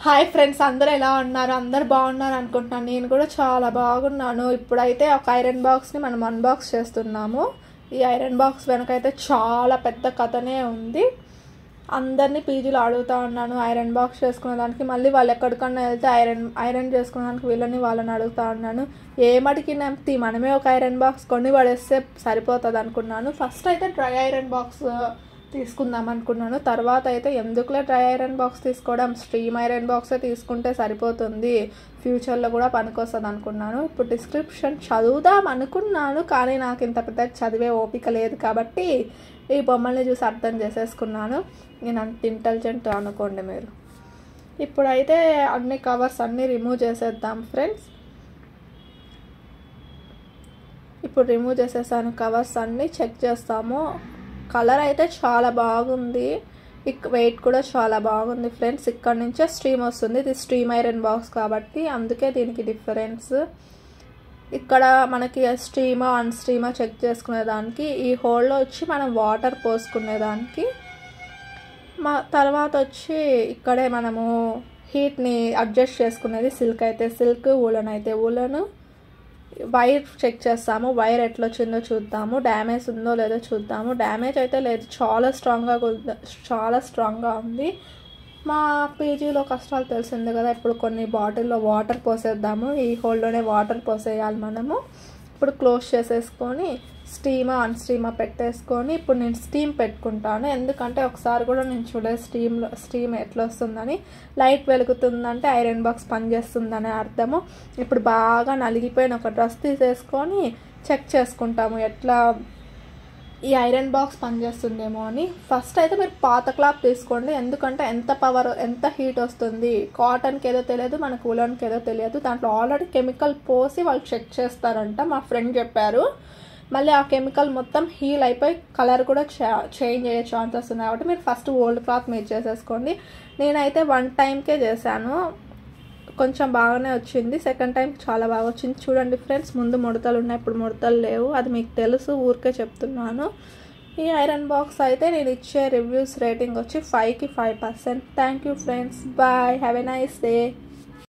Hi friends, అందరూ ఎలా ఉన్నారు? అందరు బాగున్నారు అనుకుంటున్నాను. నేను కూడా చాలా బాగున్నాను. ఇప్పుడైతే ఒక ఐరన్ బాక్స్ని మనం అన్బాక్స్ చేస్తున్నాము. ఈ ఐరన్ బాక్స్ వెనకైతే చాలా పెద్ద కథనే ఉంది. అందరినీ పీజీలో అడుగుతూ ఉన్నాను ఐరన్ బాక్స్ చేసుకునే దానికి. మళ్ళీ వాళ్ళు ఎక్కడికన్నా వెళ్తే ఐరన్ చేసుకునే దానికి వాళ్ళని అడుగుతూ ఉన్నాను. ఏమడికి నమ్మి మనమే ఒక ఐరన్ బాక్స్ కొని పడేస్తే సరిపోతుంది అనుకున్నాను. ఫస్ట్ అయితే డ్రై ఐరన్ బాక్స్ తీసుకుందాం అనుకున్నాను. తర్వాత అయితే ఎందుకులే డ్రై ఐరన్ బాక్స్ తీసుకోవడం, స్ట్రీమ్ ఐరన్ బాక్సే తీసుకుంటే సరిపోతుంది, ఫ్యూచర్లో కూడా పనికొస్తుంది అనుకున్నాను. ఇప్పుడు డిస్క్రిప్షన్ చదువుదాం అనుకున్నాను, కానీ నాకు ఇంత పెద్ద చదివే ఓపిక లేదు కాబట్టి ఈ బొమ్మల్ని చూసి అర్థం చేసేసుకున్నాను. నేను అంత ఇంటెలిజెంట్ అనుకోండి మీరు. ఇప్పుడైతే అన్ని కవర్స్ అన్నీ రిమూవ్ చేసేద్దాం ఫ్రెండ్స్. ఇప్పుడు రిమూవ్ చేసేసాను కవర్స్ అన్నీ. చెక్ చేస్తాము. కలర్ అయితే చాలా బాగుంది, వెయిట్ కూడా చాలా బాగుంది ఫ్రెండ్స్. ఇక్కడ నుంచే స్ట్రీమ్ వస్తుంది. ఇది స్ట్రీమ్ ఐరన్ బాక్స్ కాబట్టి అందుకే దీనికి డిఫరెన్స్. ఇక్కడ మనకి స్ట్రీమా అన్స్ట్రీమా చెక్ చేసుకునేదానికి ఈ హోల్లో వచ్చి మనం వాటర్ పోసుకునేదానికి, తర్వాత వచ్చి ఇక్కడే మనము హీట్ని అడ్జస్ట్ చేసుకునేది. సిల్క్ అయితే సిల్క్, ఊలన్ అయితే ఊలను. వైర్ చెక్ చేస్తాము, వైర్ ఎట్లా వచ్చిందో చూద్దాము, డ్యామేజ్ ఉందో లేదో చూద్దాము. డ్యామేజ్ అయితే లేదు, చాలా స్ట్రాంగ్గా ఉంది. మా పీజీలో కష్టాలు తెలిసింది కదా. ఇప్పుడు కొన్ని బాటిల్లో వాటర్ పోసేద్దాము. ఈ హోల్లోనే వాటర్ పోసేయాలి మనము. ఇప్పుడు క్లోజ్ చేసేసుకొని స్టీమా అన్స్టీమా పెట్టేసుకొని ఇప్పుడు నేను స్టీమ్ పెట్టుకుంటాను. ఎందుకంటే ఒకసారి కూడా నేను చూడలేదు స్టీమ్ ఎట్లా వస్తుందని. లైట్ వెలుగుతుందంటే ఐరన్ బాక్స్ పనిచేస్తుందని అర్థము. ఇప్పుడు బాగా నలిగిపోయిన ఒక డ్రెస్ తీసేసుకొని చెక్ చేసుకుంటాము ఎట్లా ఈ ఐరన్ బాక్స్ పనిచేస్తుందేమో అని. ఫస్ట్ అయితే మీరు పాత క్లాత్ తీసుకోండి, ఎందుకంటే ఎంత హీట్ వస్తుంది. కాటన్కి ఏదో తెలియదు, మనకు ఉలన్కి ఏదో తెలియదు. దాంట్లో ఆల్రెడీ కెమికల్ పోసి వాళ్ళు చెక్ చేస్తారంట, మా ఫ్రెండ్ చెప్పారు. మళ్ళీ ఆ కెమికల్ మొత్తం హీల్ అయిపోయి కలర్ కూడా చేంజ్ అయ్యే ఛాన్సెస్ ఉన్నాయి. కాబట్టి మీరు ఫస్ట్ ఓల్డ్ క్లాత్ మీరు చేసేసుకోండి. నేనైతే 1 టైంకే చేశాను, కొంచెం బాగానే వచ్చింది. సెకండ్ టైం చాలా బాగా వచ్చింది. చూడండి ఫ్రెండ్స్, ముందు ముడతలు ఉన్నాయి, ఇప్పుడు ముడతలు లేవు. అది మీకు తెలుసు, ఊరికే చెప్తున్నాను. ఈ ఐరన్ బాక్స్ అయితే నేను ఇచ్చే రివ్యూస్ రేటింగ్ వచ్చి 5కి 5%. Thank you friends, bye, have a nice day.